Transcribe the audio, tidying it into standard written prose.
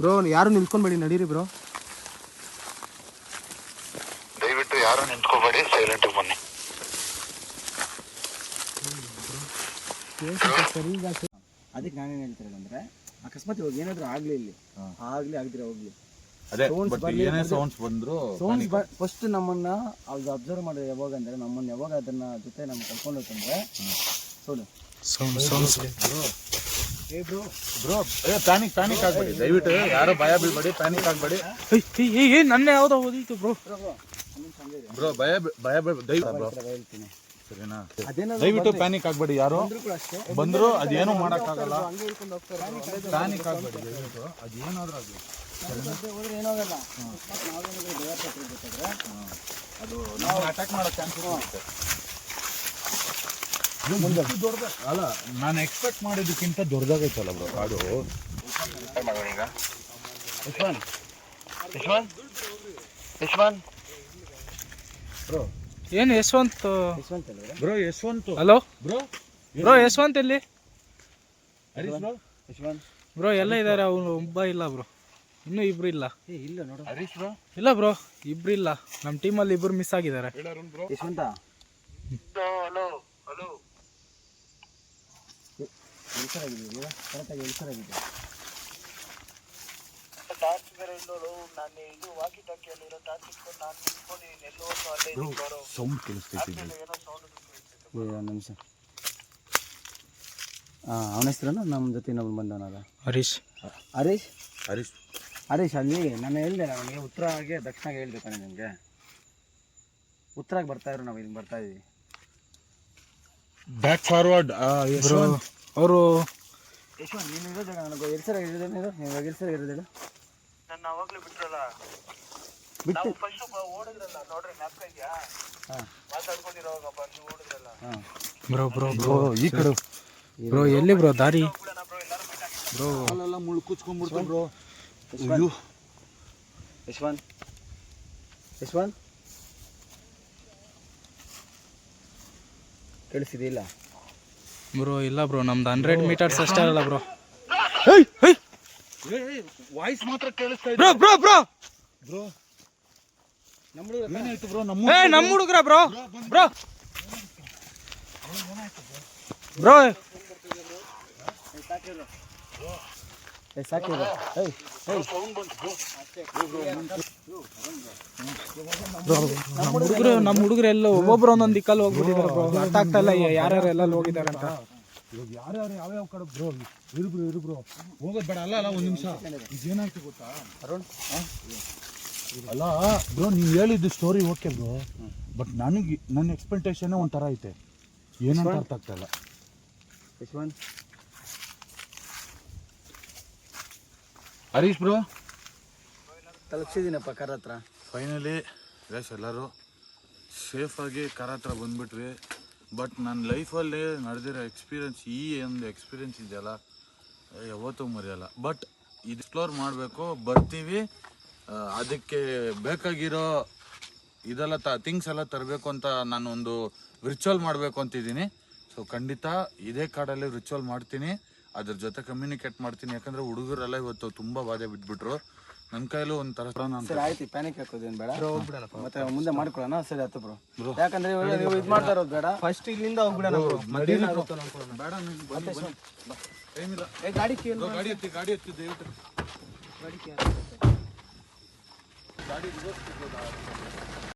Bro ಯಾರು ನಿಂತ್ಕೊಂಡ್ಬೇಡಿ, ನಡೀರಿ bro. ದಯವಿಟ್ಟು ಯಾರು ನಿಂತ್ಕೋಬೇಡಿ, ಸೈಲೆಂಟ್ ಬನ್ನಿ. ಅದಕ್ಕೆ ನಾನೇನು ಹೇಳ್ತಿರೋದಂದ್ರೆ, ಅಕಸ್ಮಾತ್ ಇವಾಗ ಏನಾದ್ರು ಆಗ್ಲಿ ಇಲ್ಲಿ ಆಗ್ದಿರ ಹೋಗ್ಲಿ, ಫಸ್ಟ್ ನಮ್ಮನ್ನ ಅದು ಅಬ್ಸರ್ವ್ ಮಾಡೋದು ಯಾವಾಗ ಅಂದ್ರೆ, ನಮ್ಮನ್ನ ಯಾವಾಗ ಅದನ್ನ ಜೊತೆ ನಮ್ಗೆ ಕರ್ಕೊಂಡು ಹೋಗ್ತಂದ್ರೆ ಪ್ಯಾನಿಕ್ ಆಗ್ಬೇಡಿ, ದಯವಿಟ್ಟು ಯಾರು ಭಯ ಬೀಳ್ಬೇಡಿ, ಪ್ಯಾನಿಕ್ ಆಗ್ಬೇಡಿ. ನನ್ನ ಯಾವ್ದೋ ಓದಿತ್ತು ಬ್ರೋ. ಬ್ರೋ ಭಯ ಹೇಳ್ತೀನಿ, ಸರಿನಾ? ದಯವಿಟ್ಟು ಪ್ಯಾನಿಕ್ ಆಗ್ಬೇಡಿ, ಯಾರು ಬಂದ್ರು ಅದೇನು ಮಾಡಕ್ಕಾಗಲ್ಲ. ಪ್ಯಾನಿಕ್ ಆಗ್ಬೇಡಿ ದಯವಿಟ್ಟು, ಅದೇನಾದ್ರೂ ಆಗಲಿ ಏನಾಗಲ್ಲ. ಅದು ನಾವು ಅಟ್ಯಾಕ್ ಮಾಡೋ ಚಾನ್ಸಸ್ ಇರುತ್ತೆ. ಅಲ್ಲ, ನಾನು ಎಕ್ಸ್ಪೆಕ್ಟ್ ಮಾಡಿದ್ದಕ್ಕಿಂತ ದೊಡ್ಡದಾಗೈತಲ್ಲ ಬ್ರೋ ಕಾಡು. ಯಶವಂತ್ ಬ್ರೋ, ಏನು Yashwant bro? Yashwant hello bro. Bro Yashwant ಎಲ್ಲಿ ಹರೀಶ್ ಬ್ರೋ? ಯಶವಂತ್ ಬ್ರೋ ಎಲ್ಲ ಇದ್ದಾರೆ, ಅವನು ಒಬ್ಬ ಇಲ್ಲ ಬ್ರೋ, ಇನ್ನೂ ಇಬ್ರು ಇಲ್ಲ. ಇಲ್ಲ ನೋಡು, ಹರೀಶ್ ಬ್ರೋ ಇಲ್ಲ ಬ್ರೋ, ಇಬ್ರು ಇಲ್ಲ. ನಮ್ಮ ಟೀಮಲ್ಲಿ ಇಬ್ರು ಮಿಸ್ ಆಗಿದ್ದಾರೆ. ಯಶವಂತ ಎಲ್ಸರಾಗಿದೆ, ಕರೆಕ್ಟಾಗಿ ಎಲ್ಸರಾಗಿದೆ. ಸೌಂಡ್ ಕೇಳಿಸ್ತೈತಿ. ನಿಮಿಷ. ಅವನ ಹೆಸರನ್ನು ನಮ್ಮ ಜೊತೆ ಇನ್ನೊಬ್ಬ ಬಂದವನಲ್ಲ, ಹರೀಶ್. ಹರೀಶ್ ಹರೀಶ್ ಹರೀಶ್ ಅಲ್ಲಿ ನಾನು ಹೇಳಿದೆ, ನನಗೆ ಉತ್ತರಾಗೆ ದಕ್ಷಿಣಗೆ ಹೇಳ್ಬೇಕಾನೆ. ನಿಮಗೆ ಉತ್ತರಾಗಿ ಬರ್ತಾ ಇದ್ರು, ನಾವು ಇಲ್ಲಿ ಬರ್ತಾ ಇದೀವಿ. ಬ್ಯಾಕ್ ಫಾರ್ವರ್ಡ್ ಅವರು ಯಶವಂತ್, ನೀನು ಇರೋದಾಗ ನನಗೆ ಎಲ್ಸರ ಇರೋದೇನು, ನೀವು ಎಲ್ಸರ ಇರೋದಿಲ್ಲ. ನನ್ನ ಅವಾಗಲೇ ಬಿಟ್ರಲ್ಲ, ಬಿಟ್ಟು ಫಸ್ಟ್ ಓಡಿದ್ರಲ್ಲ ನೋಡ್ರಿ, ಜ್ಞಾಪಕ ಇದೆಯಾ? ಮಾತಾಡ್ಕೊಂಡಿರೋವಾಗ ಬಂದು ಓಡಿದ್ರಲ್ಲ. ಬ್ರೋ ಬ್ರೋ ಬ್ರೋ ಈ ಕಡೆ ಬ್ರೋ, ಎಲ್ಲಿ ಬ್ರೋ ದಾರಿ? ಬ್ರೋ ಅಲ್ಲೆಲ್ಲ ಮುಳ್ಳು ಕುಚ್ಕೊಂಡ್ಬಿಡ್ತು ಬ್ರೋ. ಯಶವಂತ್ ಕೇಳಿಸಿದೆಯಿಲ್ಲ ಬ್ರೋ? ಇಲ್ಲ ಬ್ರೋ, ನಮ್ದು 100 ಮೀಟರ್ಸ್ ಅಷ್ಟೇ ಅಲ್ಲ ಬ್ರೋ. ವಾಯ್ಸ್ ಮಾತ್ರ ಕೇಳಿಸ್ತಾ ಇದೆ ಬ್ರೋ ಬ್ರೋ ಬ್ರೋ ಬ್ರೋ. ಏನಾಯ್ತು ಬ್ರೋ? ನಮ್ಮ ಹುಡುಗ್ರ ಬ್ರೋ. Bro bro ಸಾಕಿದ್ರು. ನಮ್ಮ ಹುಡುಗರು ಎಲ್ಲ ಒಬ್ಬೊಬ್ರು ಒಂದೊಂದು ದಿಕ್ಕಲ್ಲಿ ಹೋಗ್ಬಿಟ್ಟಿದ್ದಾರೆ ಬ್ರೋ. ಅರ್ಥ ಆಗ್ತಾ ಇಲ್ಲ ಯಾರ್ಯಾರು ಎಲ್ಲ ಹೋಗಿದ್ದಾರೆ ಅಂತ. ಇವಾಗ ಯಾರ್ಯಾರು ಯಾವ್ಯಾವ ಕಡೆ ಬ್ರೋ ಇರು ಹೋಗೋದು ಬೇಡ. ಅಲ್ಲ ಒಂದು ನಿಮಿಷ, ಇದೇನಾಯ್ತು ಗೊತ್ತಾ ಅರುಣ್? ಅಲ್ಲ ಬ್ರೋ, ನೀವು ಹೇಳಿದ್ದು ಸ್ಟೋರಿ ಓಕೆ ಬ್ರೋ, ಬಟ್ ನನಗೆ ನನ್ನ ಎಕ್ಸ್ಪೆಕ್ಟೇಷನ್ ಒಂಥರ ಐತೆ, ಏನಂತ ಅರ್ಥ ಆಗ್ತಾ ಇಲ್ಲ. ಯಶವಂತ್ ಹರೀಶ್ ಬ್ರೋ, ತಲುಪಿಸಿದ್ದೀನಪ್ಪ ಕಾರ್ ಹತ್ರ. ಫೈನಲಿ ಎಲ್ಲರೂ ಸೇಫಾಗಿ ಕಾರ್ ಹತ್ರ ಬಂದ್ಬಿಟ್ವಿ. ಬಟ್ ನನ್ನ ಲೈಫಲ್ಲಿ ನಡೆದಿರೋ ಎಕ್ಸ್ಪೀರಿಯನ್ಸ್, ಈ ಒಂದು ಎಕ್ಸ್ಪೀರಿಯನ್ಸ್ ಇದೆಯಲ್ಲ, ಯಾವತ್ತೂ ಮರೆಯಲ್ಲ. ಬಟ್ ಇದು ಎಕ್ಸ್ಪ್ಲೋರ್ ಮಾಡಬೇಕು, ಬರ್ತೀವಿ, ಅದಕ್ಕೆ ಬೇಕಾಗಿರೋ ಇದೆಲ್ಲ ಥಿಂಗ್ಸ್ ಎಲ್ಲ ತರಬೇಕು ಅಂತ ನಾನು ಒಂದು ರಿಚುವಲ್ ಮಾಡಬೇಕು ಅಂತಿದ್ದೀನಿ. ಸೊ ಖಂಡಿತ ಇದೇ ಕಾಡಲ್ಲಿ ರಿಚುವಲ್ ಮಾಡ್ತೀನಿ, ಅದ್ರ ಜೊತೆ ಕಮ್ಯುನಿಕೇಟ್ ಮಾಡ್ತೀನಿ. ಯಾಕಂದರೆ ಹುಡುಗರೆಲ್ಲ ಇವತ್ತು ತುಂಬ ಬಾಧೆ ಬಿಟ್ಬಿಟ್ರು. ನನ್ನ ಕೈಲೂ ಒಂಥರ ಸರಿ ಆಯ್ತು, ಪ್ಯಾನಿಕ್ ಹಾಕೋದೇನು ಬೇಡ, ಮತ್ತೆ ಮುಂದೆ ಮಾಡ್ಕೊಳ್ಳೋಣ. ಸರಿ ಆಯ್ತು ಬ್ರೋ, ಯಾಕಂದ್ರೆ ನೀವು ಇದು ಮಾಡ್ತಾ ಇರೋದು ಬೇಡ. ಫಸ್ಟ್ ಇಲ್ಲಿಂದ ಹೋಗ್ಬಿಡೋಣ ಬ್ರೋ, ಬೇಡ ಏನಿಲ್ಲ. ಗಾಡಿ ಎತ್ತಿ ದಯವಿಟ್ಟು ಗಾಡಿ